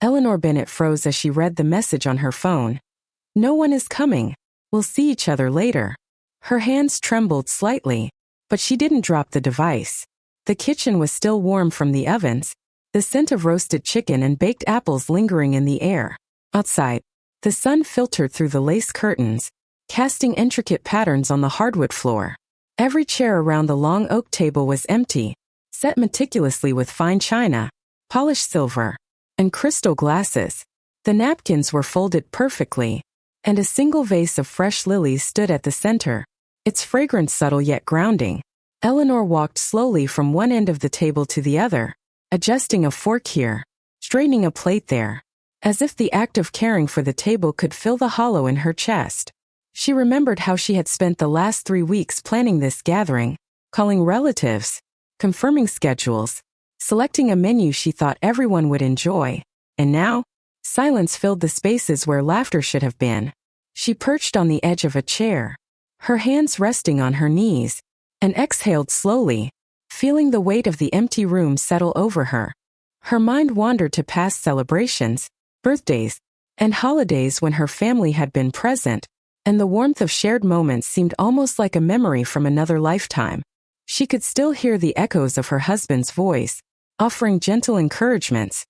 Eleanor Bennet froze as she read the message on her phone. "No one is coming. We'll see each other later." Her hands trembled slightly, but she didn't drop the device. The kitchen was still warm from the ovens, the scent of roasted chicken and baked apples lingering in the air. Outside, the sun filtered through the lace curtains, casting intricate patterns on the hardwood floor. Every chair around the long oak table was empty, set meticulously with fine china, polished silver, and crystal glasses. The napkins were folded perfectly, and a single vase of fresh lilies stood at the center, its fragrance subtle yet grounding. Eleanor walked slowly from one end of the table to the other, adjusting a fork here, straightening a plate there, as if the act of caring for the table could fill the hollow in her chest. She remembered how she had spent the last 3 weeks planning this gathering, calling relatives, confirming schedules, selecting a menu she thought everyone would enjoy, and now, silence filled the spaces where laughter should have been. She perched on the edge of a chair, her hands resting on her knees, and exhaled slowly, feeling the weight of the empty room settle over her. Her mind wandered to past celebrations, birthdays, and holidays when her family had been present, and the warmth of shared moments seemed almost like a memory from another lifetime. She could still hear the echoes of her husband's voice, offering gentle encouragements,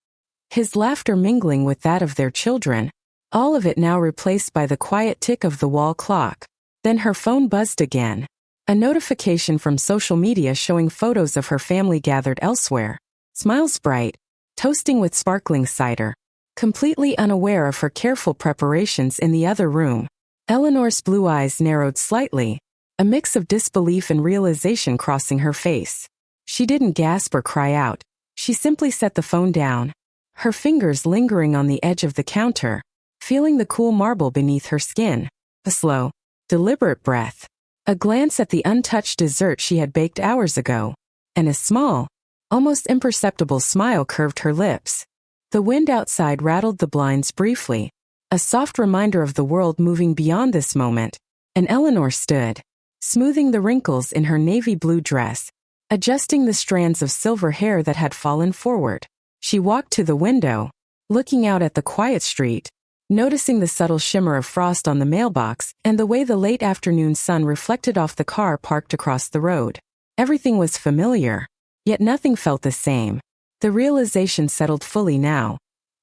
his laughter mingling with that of their children, all of it now replaced by the quiet tick of the wall clock. Then her phone buzzed again. A notification from social media showing photos of her family gathered elsewhere, smiles bright, toasting with sparkling cider, completely unaware of her careful preparations in the other room. Eleanor's blue eyes narrowed slightly, a mix of disbelief and realization crossing her face. She didn't gasp or cry out. She simply set the phone down, her fingers lingering on the edge of the counter, feeling the cool marble beneath her skin. A slow, deliberate breath, a glance at the untouched dessert she had baked hours ago, and a small, almost imperceptible smile curved her lips. The wind outside rattled the blinds briefly, a soft reminder of the world moving beyond this moment, and Eleanor stood, smoothing the wrinkles in her navy blue dress, adjusting the strands of silver hair that had fallen forward. She walked to the window, looking out at the quiet street, noticing the subtle shimmer of frost on the mailbox and the way the late afternoon sun reflected off the car parked across the road. Everything was familiar, yet nothing felt the same. The realization settled fully now.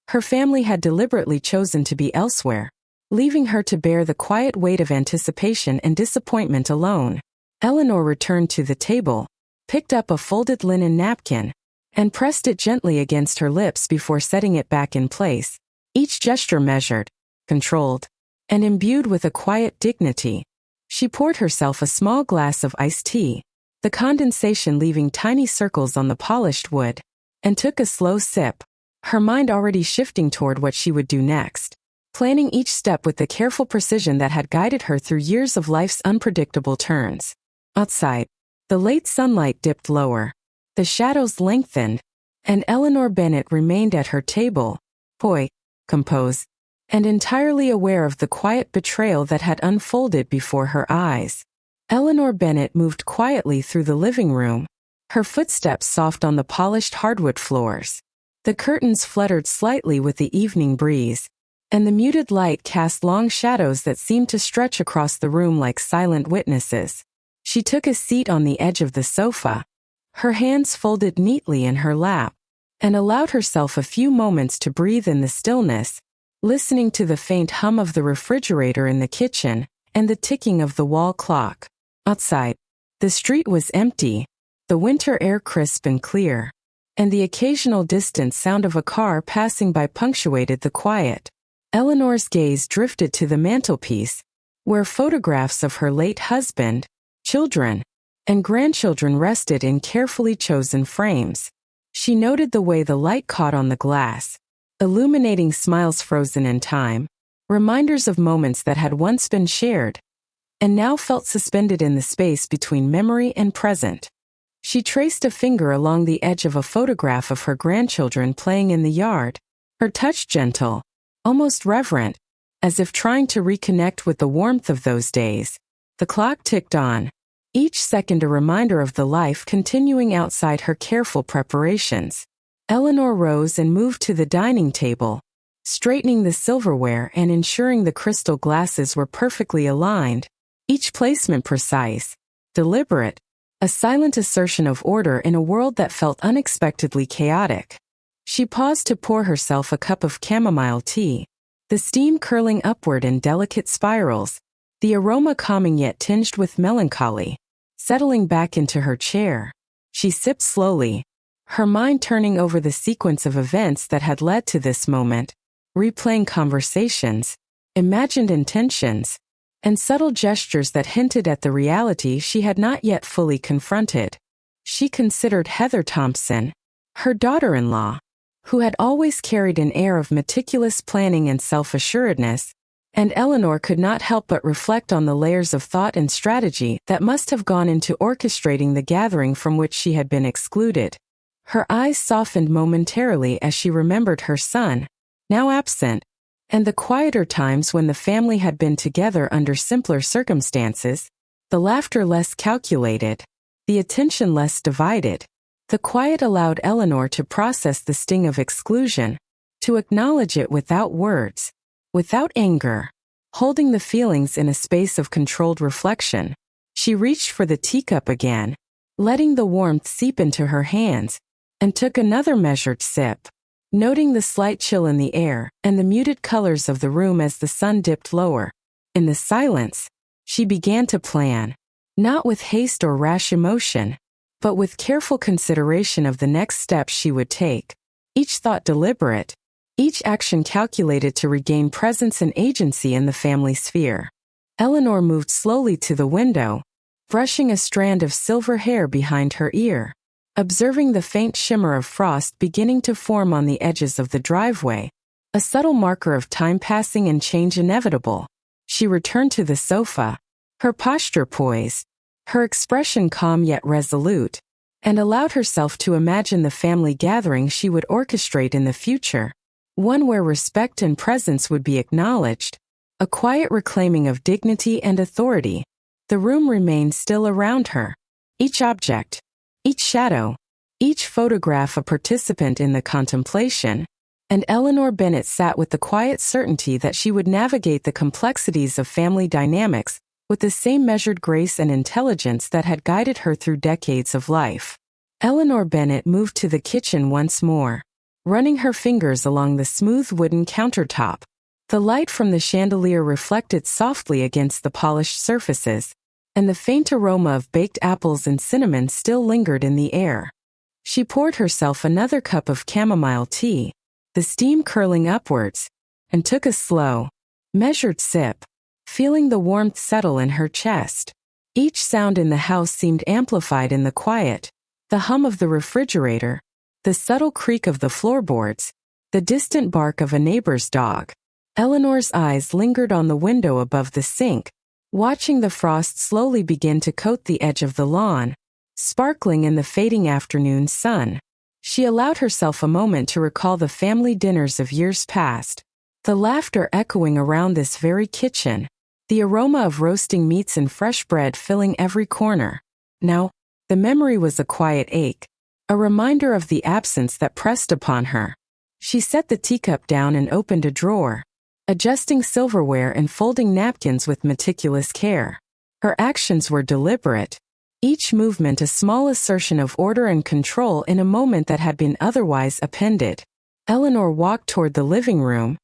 Her family had deliberately chosen to be elsewhere, leaving her to bear the quiet weight of anticipation and disappointment alone. Eleanor returned to the table, picked up a folded linen napkin, and pressed it gently against her lips before setting it back in place, each gesture measured, controlled, and imbued with a quiet dignity. She poured herself a small glass of iced tea, the condensation leaving tiny circles on the polished wood, and took a slow sip, her mind already shifting toward what she would do next, planning each step with the careful precision that had guided her through years of life's unpredictable turns. Outside, the late sunlight dipped lower, the shadows lengthened, and Eleanor Bennet remained at her table, poised, composed, and entirely aware of the quiet betrayal that had unfolded before her eyes. Eleanor Bennet moved quietly through the living room, her footsteps soft on the polished hardwood floors. The curtains fluttered slightly with the evening breeze, and the muted light cast long shadows that seemed to stretch across the room like silent witnesses. She took a seat on the edge of the sofa, her hands folded neatly in her lap, and allowed herself a few moments to breathe in the stillness, listening to the faint hum of the refrigerator in the kitchen and the ticking of the wall clock. Outside, the street was empty, the winter air crisp and clear, and the occasional distant sound of a car passing by punctuated the quiet. Eleanor's gaze drifted to the mantelpiece, where photographs of her late husband, children, and grandchildren rested in carefully chosen frames. She noted the way the light caught on the glass, illuminating smiles frozen in time, reminders of moments that had once been shared, and now felt suspended in the space between memory and present. She traced a finger along the edge of a photograph of her grandchildren playing in the yard, her touch gentle, almost reverent, as if trying to reconnect with the warmth of those days. The clock ticked on, each second a reminder of the life continuing outside her careful preparations. Eleanor rose and moved to the dining table, straightening the silverware and ensuring the crystal glasses were perfectly aligned, each placement precise, deliberate, a silent assertion of order in a world that felt unexpectedly chaotic. She paused to pour herself a cup of chamomile tea, the steam curling upward in delicate spirals, the aroma calming yet tinged with melancholy. Settling back into her chair, she sipped slowly, her mind turning over the sequence of events that had led to this moment, replaying conversations, imagined intentions, and subtle gestures that hinted at the reality she had not yet fully confronted. She considered Heather Thompson, her daughter-in-law, who had always carried an air of meticulous planning and self-assuredness, and Eleanor could not help but reflect on the layers of thought and strategy that must have gone into orchestrating the gathering from which she had been excluded. Her eyes softened momentarily as she remembered her son, now absent, and the quieter times when the family had been together under simpler circumstances, the laughter less calculated, the attention less divided. The quiet allowed Eleanor to process the sting of exclusion, to acknowledge it without words, without anger, holding the feelings in a space of controlled reflection. She reached for the teacup again, letting the warmth seep into her hands, and took another measured sip, noting the slight chill in the air and the muted colors of the room as the sun dipped lower. In the silence, she began to plan, not with haste or rash emotion, but with careful consideration of the next steps she would take, each thought deliberate, each action calculated to regain presence and agency in the family sphere. Eleanor moved slowly to the window, brushing a strand of silver hair behind her ear, observing the faint shimmer of frost beginning to form on the edges of the driveway, a subtle marker of time passing and change inevitable. She returned to the sofa, her posture poised, her expression calm yet resolute, and allowed herself to imagine the family gathering she would orchestrate in the future, one where respect and presence would be acknowledged, a quiet reclaiming of dignity and authority. The room remained still around her, each object, each shadow, each photograph a participant in the contemplation, and Eleanor Bennett sat with the quiet certainty that she would navigate the complexities of family dynamics with the same measured grace and intelligence that had guided her through decades of life. Eleanor Bennett moved to the kitchen once more, running her fingers along the smooth wooden countertop. The light from the chandelier reflected softly against the polished surfaces, and the faint aroma of baked apples and cinnamon still lingered in the air. She poured herself another cup of chamomile tea, the steam curling upwards, and took a slow, measured sip, feeling the warmth settle in her chest. Each sound in the house seemed amplified in the quiet, the hum of the refrigerator, the subtle creak of the floorboards, the distant bark of a neighbor's dog. Eleanor's eyes lingered on the window above the sink, watching the frost slowly begin to coat the edge of the lawn, sparkling in the fading afternoon sun. She allowed herself a moment to recall the family dinners of years past, the laughter echoing around this very kitchen, the aroma of roasting meats and fresh bread filling every corner. Now, the memory was a quiet ache, a reminder of the absence that pressed upon her. She set the teacup down and opened a drawer, adjusting silverware and folding napkins with meticulous care. Her actions were deliberate, each movement a small assertion of order and control in a moment that had been otherwise appended. Eleanor walked toward the living room,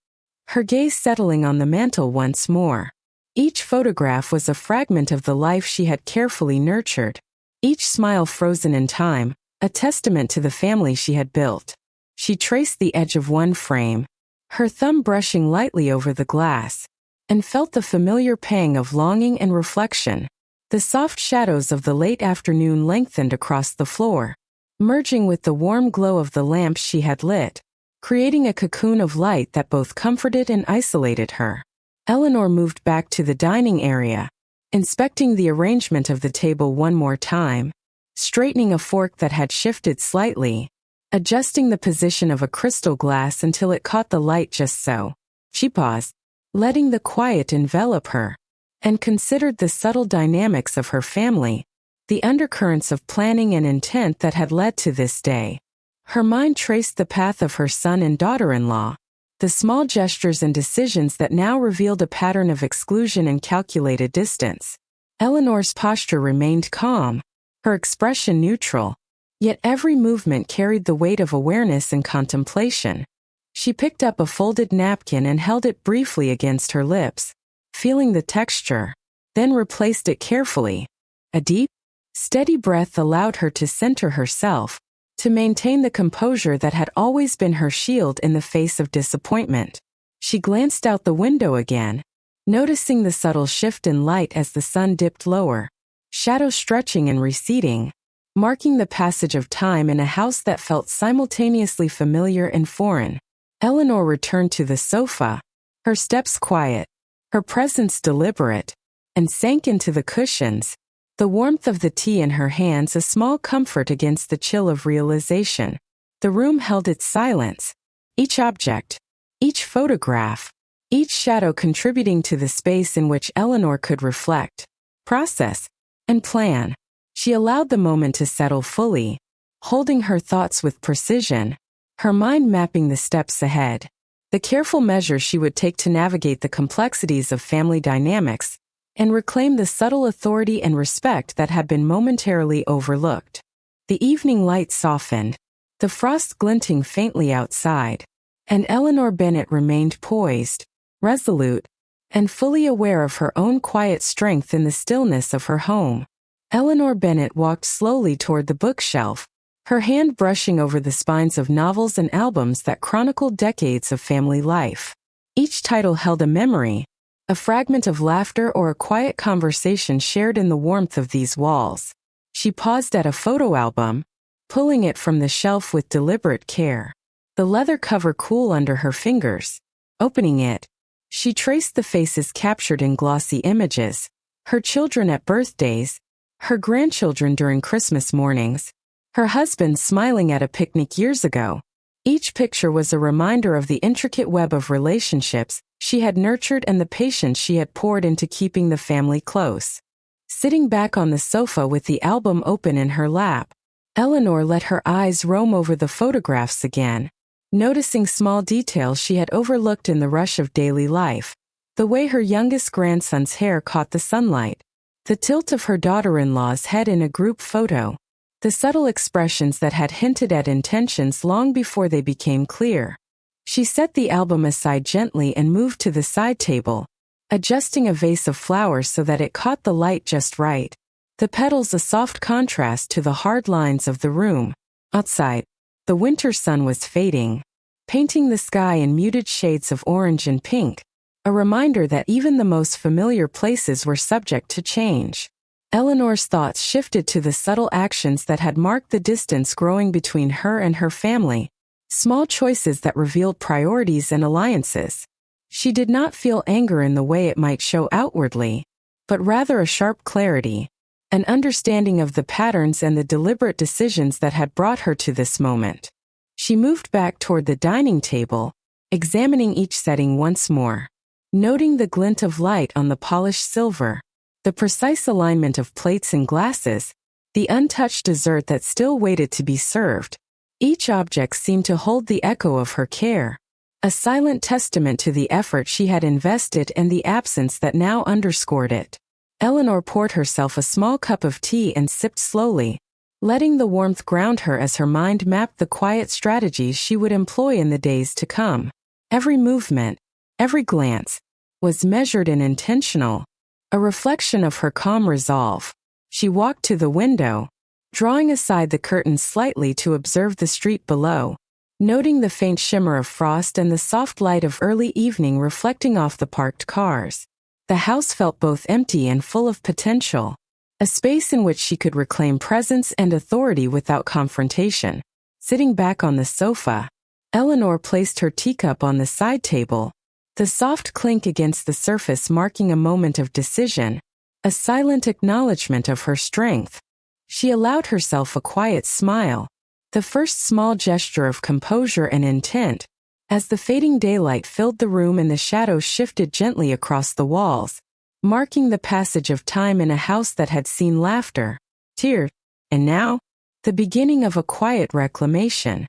her gaze settling on the mantel once more. Each photograph was a fragment of the life she had carefully nurtured, each smile frozen in time, a testament to the family she had built. She traced the edge of one frame, her thumb brushing lightly over the glass, and felt the familiar pang of longing and reflection. The soft shadows of the late afternoon lengthened across the floor, merging with the warm glow of the lamps she had lit, creating a cocoon of light that both comforted and isolated her. Eleanor moved back to the dining area, inspecting the arrangement of the table one more time, straightening a fork that had shifted slightly, adjusting the position of a crystal glass until it caught the light just so. She paused, letting the quiet envelop her, and considered the subtle dynamics of her family, the undercurrents of planning and intent that had led to this day. Her mind traced the path of her son and daughter-in-law, the small gestures and decisions that now revealed a pattern of exclusion and calculated distance. Eleanor's posture remained calm, her expression neutral, yet every movement carried the weight of awareness and contemplation. She picked up a folded napkin and held it briefly against her lips, feeling the texture, then replaced it carefully. A deep, steady breath allowed her to center herself, to maintain the composure that had always been her shield in the face of disappointment. She glanced out the window again, noticing the subtle shift in light as the sun dipped lower, shadows stretching and receding, marking the passage of time in a house that felt simultaneously familiar and foreign. Eleanor returned to the sofa, her steps quiet, her presence deliberate, and sank into the cushions, the warmth of the tea in her hands a small comfort against the chill of realization. The room held its silence, each object, each photograph, each shadow contributing to the space in which Eleanor could reflect, process, and plan. She allowed the moment to settle fully, holding her thoughts with precision, her mind mapping the steps ahead, the careful measures she would take to navigate the complexities of family dynamics and reclaim the subtle authority and respect that had been momentarily overlooked. The evening light softened, the frost glinting faintly outside, and Eleanor Bennet remained poised, resolute, and fully aware of her own quiet strength in the stillness of her home. Eleanor Bennet walked slowly toward the bookshelf, her hand brushing over the spines of novels and albums that chronicled decades of family life. Each title held a memory, a fragment of laughter or a quiet conversation shared in the warmth of these walls. She paused at a photo album, pulling it from the shelf with deliberate care, the leather cover cool under her fingers. Opening it, she traced the faces captured in glossy images, her children at birthdays, her grandchildren during Christmas mornings, her husband smiling at a picnic years ago. Each picture was a reminder of the intricate web of relationships she had nurtured and the patience she had poured into keeping the family close. Sitting back on the sofa with the album open in her lap, Eleanor let her eyes roam over the photographs again, noticing small details she had overlooked in the rush of daily life, the way her youngest grandson's hair caught the sunlight, the tilt of her daughter-in-law's head in a group photo, the subtle expressions that had hinted at intentions long before they became clear. She set the album aside gently and moved to the side table, adjusting a vase of flowers so that it caught the light just right, the petals a soft contrast to the hard lines of the room. Outside, the winter sun was fading, painting the sky in muted shades of orange and pink, a reminder that even the most familiar places were subject to change. Eleanor's thoughts shifted to the subtle actions that had marked the distance growing between her and her family, small choices that revealed priorities and alliances. She did not feel anger in the way it might show outwardly, but rather a sharp clarity, an understanding of the patterns and the deliberate decisions that had brought her to this moment. She moved back toward the dining table, examining each setting once more, noting the glint of light on the polished silver, the precise alignment of plates and glasses, the untouched dessert that still waited to be served. Each object seemed to hold the echo of her care, a silent testament to the effort she had invested and the absence that now underscored it. Eleanor poured herself a small cup of tea and sipped slowly, letting the warmth ground her as her mind mapped the quiet strategies she would employ in the days to come. Every movement, every glance, was measured and intentional, a reflection of her calm resolve. She walked to the window, drawing aside the curtains slightly to observe the street below, noting the faint shimmer of frost and the soft light of early evening reflecting off the parked cars. The house felt both empty and full of potential, a space in which she could reclaim presence and authority without confrontation. Sitting back on the sofa, Eleanor placed her teacup on the side table, the soft clink against the surface marking a moment of decision, a silent acknowledgement of her strength. She allowed herself a quiet smile, the first small gesture of composure and intent, as the fading daylight filled the room and the shadows shifted gently across the walls, marking the passage of time in a house that had seen laughter, tears, and now, the beginning of a quiet reclamation.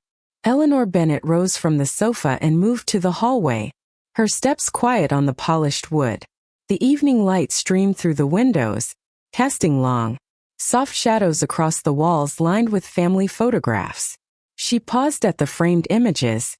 Eleanor Bennet rose from the sofa and moved to the hallway, her steps quiet on the polished wood. The evening light streamed through the windows, casting long, soft shadows across the walls lined with family photographs. She paused at the framed images,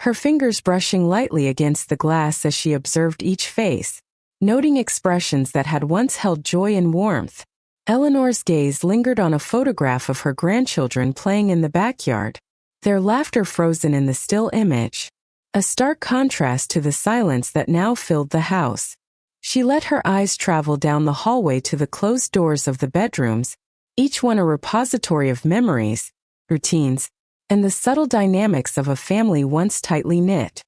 her fingers brushing lightly against the glass as she observed each face, noting expressions that had once held joy and warmth. Eleanor's gaze lingered on a photograph of her grandchildren playing in the backyard, their laughter frozen in the still image, a stark contrast to the silence that now filled the house. She let her eyes travel down the hallway to the closed doors of the bedrooms, each one a repository of memories, routines, and the subtle dynamics of a family once tightly knit.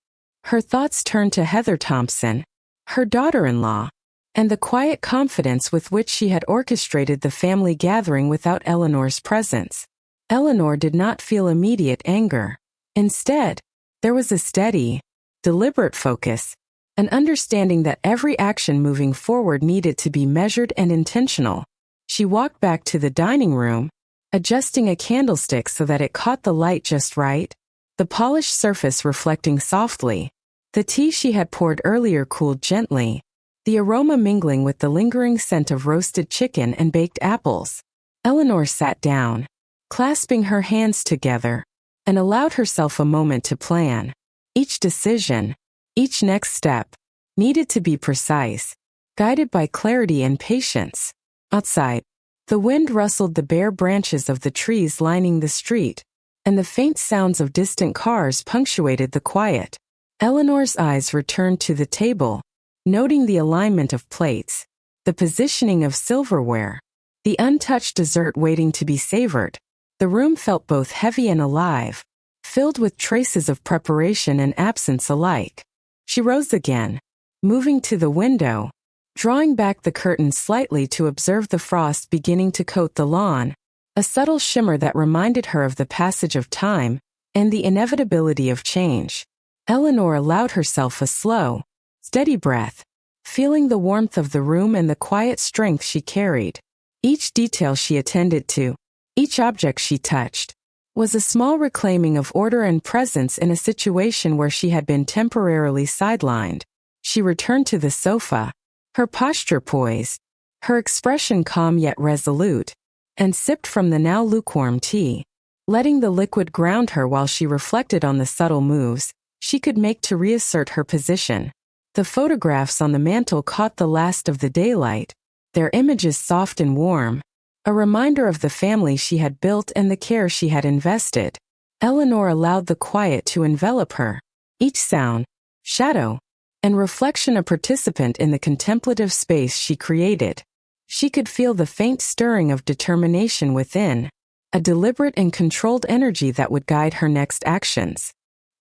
Her thoughts turned to Heather Thompson, her daughter-in-law, and the quiet confidence with which she had orchestrated the family gathering without Eleanor's presence. Eleanor did not feel immediate anger. Instead, there was a steady, deliberate focus, an understanding that every action moving forward needed to be measured and intentional. She walked back to the dining room, adjusting a candlestick so that it caught the light just right, the polished surface reflecting softly. The tea she had poured earlier cooled gently, the aroma mingling with the lingering scent of roasted chicken and baked apples. Eleanor sat down, clasping her hands together, and allowed herself a moment to plan. Each decision, each next step, needed to be precise, guided by clarity and patience. Outside, the wind rustled the bare branches of the trees lining the street, and the faint sounds of distant cars punctuated the quiet. Eleanor's eyes returned to the table, noting the alignment of plates, the positioning of silverware, the untouched dessert waiting to be savored. The room felt both heavy and alive, filled with traces of preparation and absence alike. She rose again, moving to the window, drawing back the curtains slightly to observe the frost beginning to coat the lawn, a subtle shimmer that reminded her of the passage of time and the inevitability of change. Eleanor allowed herself a slow, steady breath, feeling the warmth of the room and the quiet strength she carried. Each detail she attended to, each object she touched, was a small reclaiming of order and presence in a situation where she had been temporarily sidelined. She returned to the sofa, her posture poised, her expression calm yet resolute, and sipped from the now lukewarm tea, letting the liquid ground her while she reflected on the subtle moves she could make to reassert her position. The photographs on the mantel caught the last of the daylight, their images soft and warm, a reminder of the family she had built and the care she had invested. Eleanor allowed the quiet to envelop her, each sound, shadow, and reflection a participant in the contemplative space she created. She could feel the faint stirring of determination within, a deliberate and controlled energy that would guide her next actions.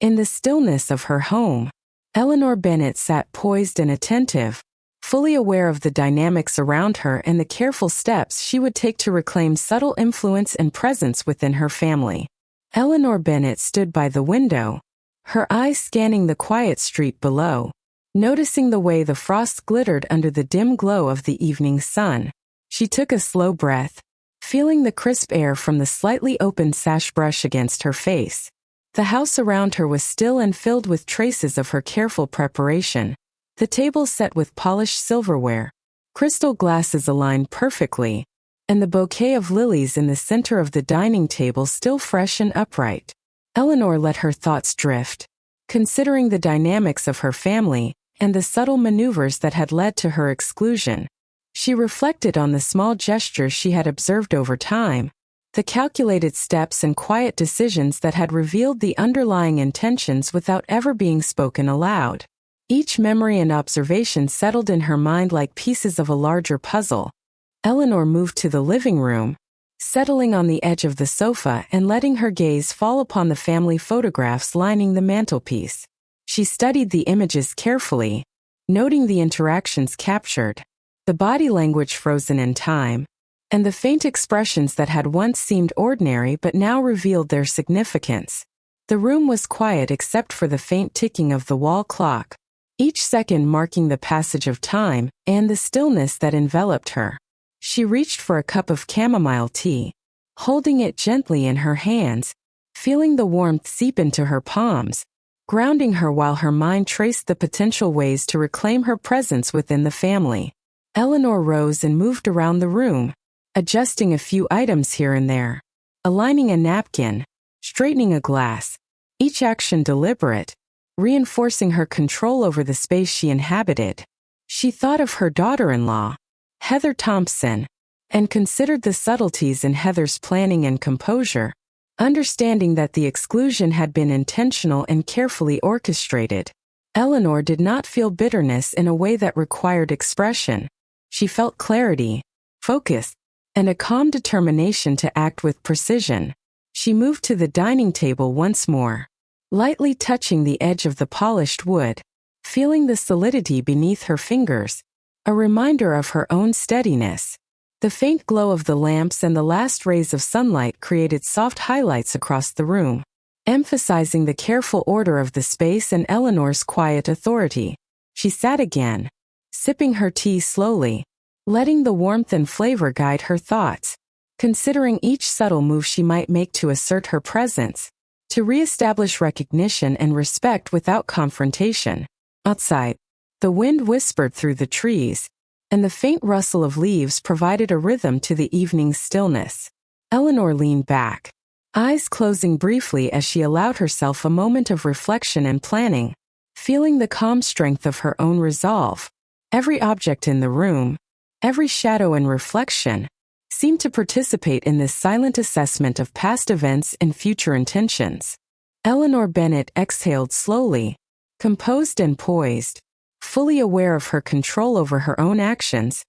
In the stillness of her home, Eleanor Bennet sat poised and attentive, fully aware of the dynamics around her and the careful steps she would take to reclaim subtle influence and presence within her family. Eleanor Bennet stood by the window, her eyes scanning the quiet street below, noticing the way the frost glittered under the dim glow of the evening sun. She took a slow breath, feeling the crisp air from the slightly open sash brush against her face. The house around her was still and filled with traces of her careful preparation, the table set with polished silverware, crystal glasses aligned perfectly, and the bouquet of lilies in the center of the dining table still fresh and upright. Eleanor let her thoughts drift, considering the dynamics of her family and the subtle maneuvers that had led to her exclusion. She reflected on the small gestures she had observed over time, the calculated steps and quiet decisions that had revealed the underlying intentions without ever being spoken aloud. Each memory and observation settled in her mind like pieces of a larger puzzle. Eleanor moved to the living room, settling on the edge of the sofa and letting her gaze fall upon the family photographs lining the mantelpiece. She studied the images carefully, noting the interactions captured, the body language frozen in time, and the faint expressions that had once seemed ordinary but now revealed their significance. The room was quiet except for the faint ticking of the wall clock, each second marking the passage of time and the stillness that enveloped her. She reached for a cup of chamomile tea, holding it gently in her hands, feeling the warmth seep into her palms, grounding her while her mind traced the potential ways to reclaim her presence within the family. Eleanor rose and moved around the room, adjusting a few items here and there, aligning a napkin, straightening a glass, each action deliberate, reinforcing her control over the space she inhabited. She thought of her daughter-in-law, Heather Thompson, and considered the subtleties in Heather's planning and composure, understanding that the exclusion had been intentional and carefully orchestrated. Eleanor did not feel bitterness in a way that required expression. She felt clarity, focus, and a calm determination to act with precision. She moved to the dining table once more, lightly touching the edge of the polished wood, feeling the solidity beneath her fingers, a reminder of her own steadiness. The faint glow of the lamps and the last rays of sunlight created soft highlights across the room, emphasizing the careful order of the space and Eleanor's quiet authority. She sat again, sipping her tea slowly, letting the warmth and flavor guide her thoughts, considering each subtle move she might make to assert her presence, to reestablish recognition and respect without confrontation. Outside, the wind whispered through the trees, and the faint rustle of leaves provided a rhythm to the evening's stillness. Eleanor leaned back, eyes closing briefly as she allowed herself a moment of reflection and planning, feeling the calm strength of her own resolve. Every object in the room, every shadow and reflection, seemed to participate in this silent assessment of past events and future intentions. Eleanor Bennett exhaled slowly, composed and poised, fully aware of her control over her own actions,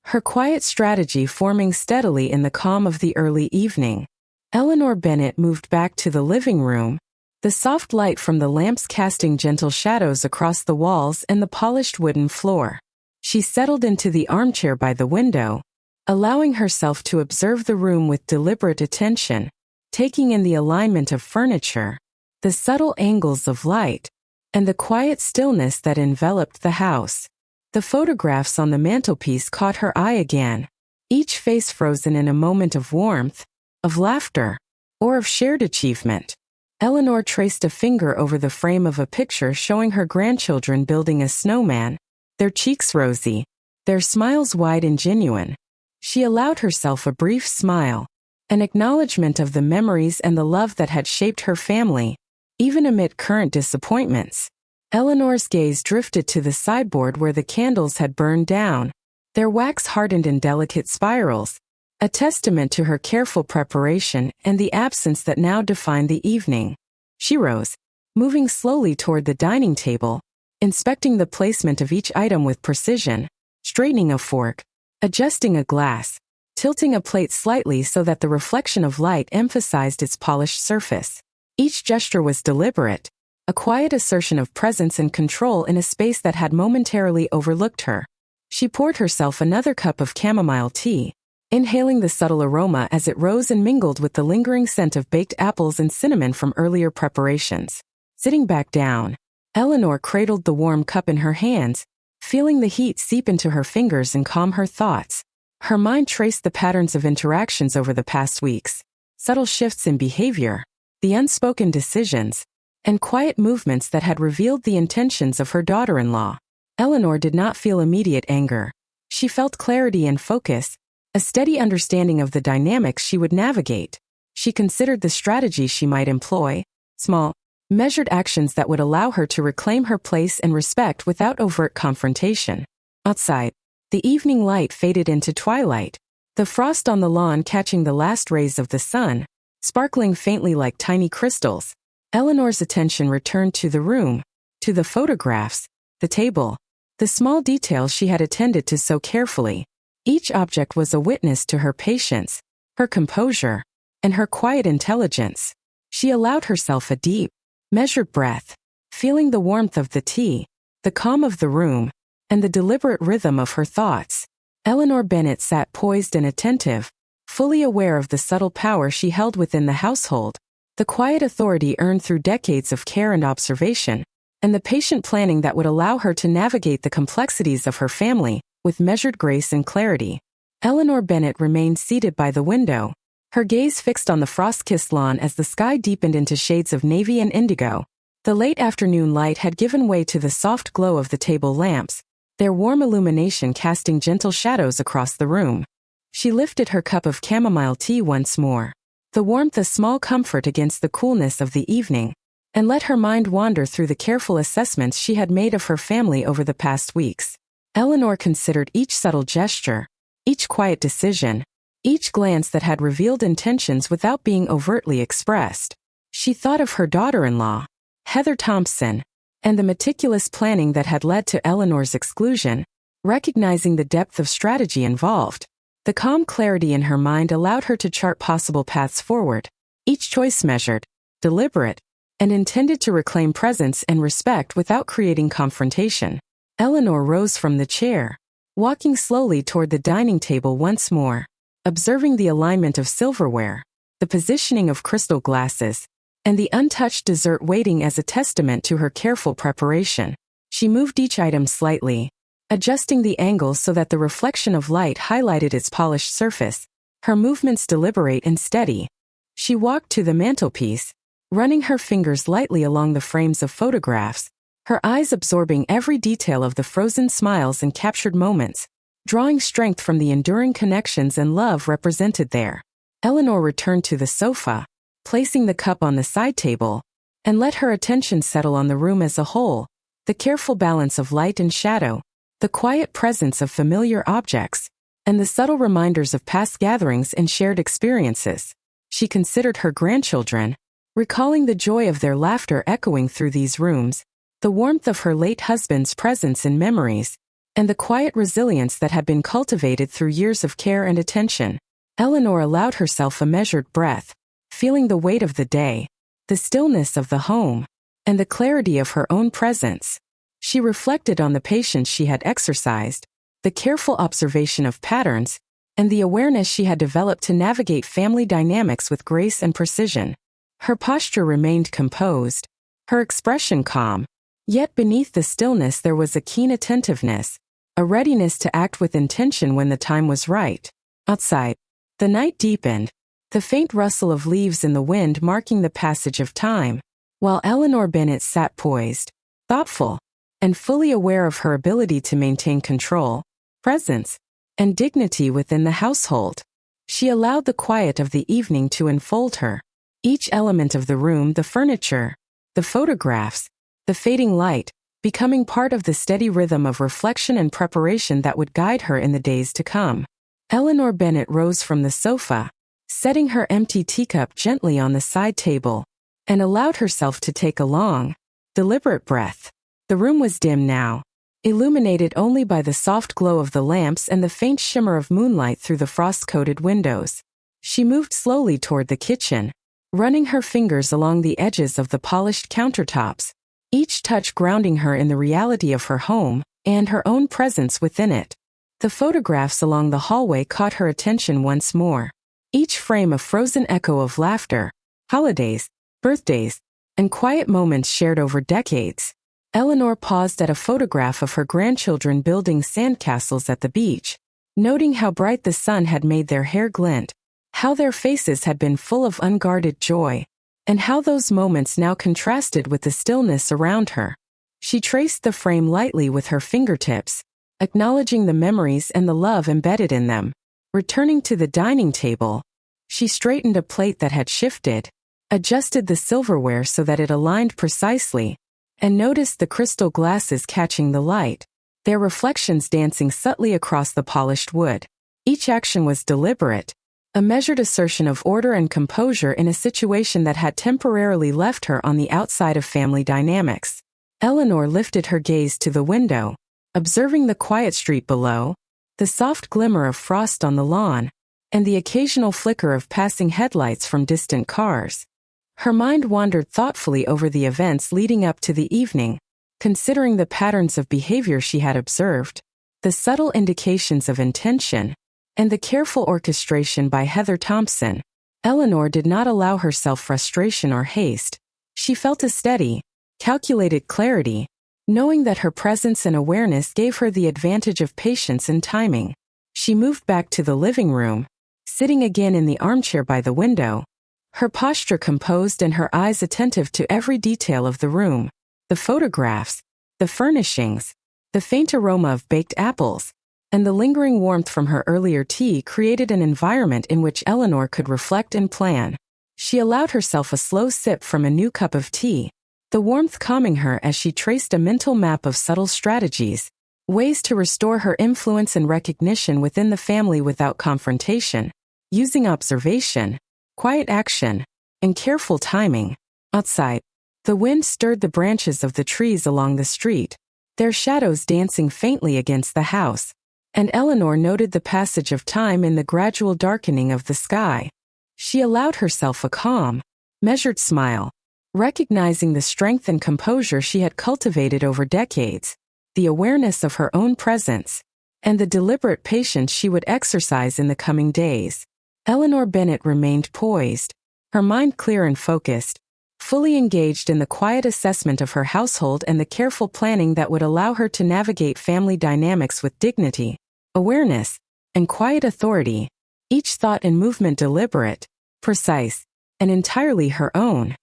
her quiet strategy forming steadily in the calm of the early evening. Eleanor Bennett moved back to the living room, the soft light from the lamps casting gentle shadows across the walls and the polished wooden floor. She settled into the armchair by the window, allowing herself to observe the room with deliberate attention, taking in the alignment of furniture, the subtle angles of light, and the quiet stillness that enveloped the house. The photographs on the mantelpiece caught her eye again, each face frozen in a moment of warmth, of laughter, or of shared achievement. Eleanor traced a finger over the frame of a picture showing her grandchildren building a snowman, their cheeks rosy, their smiles wide and genuine. She allowed herself a brief smile, an acknowledgement of the memories and the love that had shaped her family, even amid current disappointments. Eleanor's gaze drifted to the sideboard where the candles had burned down, their wax hardened in delicate spirals, a testament to her careful preparation and the absence that now defined the evening. She rose, moving slowly toward the dining table, inspecting the placement of each item with precision, straightening a fork, adjusting a glass, tilting a plate slightly so that the reflection of light emphasized its polished surface. Each gesture was deliberate, a quiet assertion of presence and control in a space that had momentarily overlooked her. She poured herself another cup of chamomile tea, inhaling the subtle aroma as it rose and mingled with the lingering scent of baked apples and cinnamon from earlier preparations. Sitting back down, Eleanor cradled the warm cup in her hands, feeling the heat seep into her fingers and calm her thoughts. Her mind traced the patterns of interactions over the past weeks, subtle shifts in behavior, the unspoken decisions, and quiet movements that had revealed the intentions of her daughter-in-law. Eleanor did not feel immediate anger. She felt clarity and focus, a steady understanding of the dynamics she would navigate. She considered the strategies she might employ, small, measured actions that would allow her to reclaim her place and respect without overt confrontation. Outside, the evening light faded into twilight, the frost on the lawn catching the last rays of the sun, sparkling faintly like tiny crystals. Eleanor's attention returned to the room, to the photographs, the table, the small details she had attended to so carefully. Each object was a witness to her patience, her composure, and her quiet intelligence. She allowed herself a deep, measured breath, feeling the warmth of the tea, the calm of the room, and the deliberate rhythm of her thoughts. Eleanor Bennett sat poised and attentive, fully aware of the subtle power she held within the household, the quiet authority earned through decades of care and observation, and the patient planning that would allow her to navigate the complexities of her family with measured grace and clarity. Eleanor Bennett remained seated by the window, her gaze fixed on the frost-kissed lawn as the sky deepened into shades of navy and indigo. The late afternoon light had given way to the soft glow of the table lamps, their warm illumination casting gentle shadows across the room. She lifted her cup of chamomile tea once more, the warmth a small comfort against the coolness of the evening, and let her mind wander through the careful assessments she had made of her family over the past weeks. Eleanor considered each subtle gesture, each quiet decision, each glance that had revealed intentions without being overtly expressed. She thought of her daughter-in-law, Heather Thompson, and the meticulous planning that had led to Eleanor's exclusion, recognizing the depth of strategy involved. The calm clarity in her mind allowed her to chart possible paths forward, each choice measured, deliberate, and intended to reclaim presence and respect without creating confrontation. Eleanor rose from the chair, walking slowly toward the dining table once more, observing the alignment of silverware, the positioning of crystal glasses, and the untouched dessert waiting as a testament to her careful preparation. She moved each item slightly, adjusting the angle so that the reflection of light highlighted its polished surface, her movements deliberate and steady. She walked to the mantelpiece, running her fingers lightly along the frames of photographs, her eyes absorbing every detail of the frozen smiles and captured moments, drawing strength from the enduring connections and love represented there. Eleanor returned to the sofa, placing the cup on the side table, and let her attention settle on the room as a whole, the careful balance of light and shadow, the quiet presence of familiar objects, and the subtle reminders of past gatherings and shared experiences. She considered her grandchildren, recalling the joy of their laughter echoing through these rooms, the warmth of her late husband's presence in memories, and the quiet resilience that had been cultivated through years of care and attention. Eleanor allowed herself a measured breath, feeling the weight of the day, the stillness of the home, and the clarity of her own presence. She reflected on the patience she had exercised, the careful observation of patterns, and the awareness she had developed to navigate family dynamics with grace and precision. Her posture remained composed, her expression calm, yet beneath the stillness there was a keen attentiveness, a readiness to act with intention when the time was right. Outside, the night deepened, the faint rustle of leaves in the wind marking the passage of time, while Eleanor Bennet sat poised, thoughtful, and fully aware of her ability to maintain control, presence, and dignity within the household. She allowed the quiet of the evening to enfold her. Each element of the room, the furniture, the photographs, the fading light, becoming part of the steady rhythm of reflection and preparation that would guide her in the days to come. Eleanor Bennet rose from the sofa, setting her empty teacup gently on the side table, and allowed herself to take a long, deliberate breath. The room was dim now, illuminated only by the soft glow of the lamps and the faint shimmer of moonlight through the frost-coated windows. She moved slowly toward the kitchen, running her fingers along the edges of the polished countertops, each touch grounding her in the reality of her home and her own presence within it. The photographs along the hallway caught her attention once more, each frame a frozen echo of laughter, holidays, birthdays, and quiet moments shared over decades. Eleanor paused at a photograph of her grandchildren building sandcastles at the beach, noting how bright the sun had made their hair glint, how their faces had been full of unguarded joy, and how those moments now contrasted with the stillness around her. She traced the frame lightly with her fingertips, acknowledging the memories and the love embedded in them. Returning to the dining table, she straightened a plate that had shifted, adjusted the silverware so that it aligned precisely, and noticed the crystal glasses catching the light, their reflections dancing subtly across the polished wood. Each action was deliberate, a measured assertion of order and composure in a situation that had temporarily left her on the outside of family dynamics. Eleanor lifted her gaze to the window, observing the quiet street below, the soft glimmer of frost on the lawn, and the occasional flicker of passing headlights from distant cars. Her mind wandered thoughtfully over the events leading up to the evening, considering the patterns of behavior she had observed, the subtle indications of intention, and the careful orchestration by Heather Thompson. Eleanor did not allow herself frustration or haste. She felt a steady, calculated clarity, knowing that her presence and awareness gave her the advantage of patience and timing. She moved back to the living room, sitting again in the armchair by the window, her posture composed and her eyes attentive to every detail of the room, the photographs, the furnishings, the faint aroma of baked apples, and the lingering warmth from her earlier tea created an environment in which Eleanor could reflect and plan. She allowed herself a slow sip from a new cup of tea, the warmth calming her as she traced a mental map of subtle strategies, ways to restore her influence and recognition within the family without confrontation, using observation, quiet action, and careful timing. Outside, the wind stirred the branches of the trees along the street, their shadows dancing faintly against the house, and Eleanor noted the passage of time in the gradual darkening of the sky. She allowed herself a calm, measured smile, recognizing the strength and composure she had cultivated over decades, the awareness of her own presence, and the deliberate patience she would exercise in the coming days. Eleanor Bennet remained poised, her mind clear and focused, fully engaged in the quiet assessment of her household and the careful planning that would allow her to navigate family dynamics with dignity, awareness, and quiet authority, each thought and movement deliberate, precise, and entirely her own.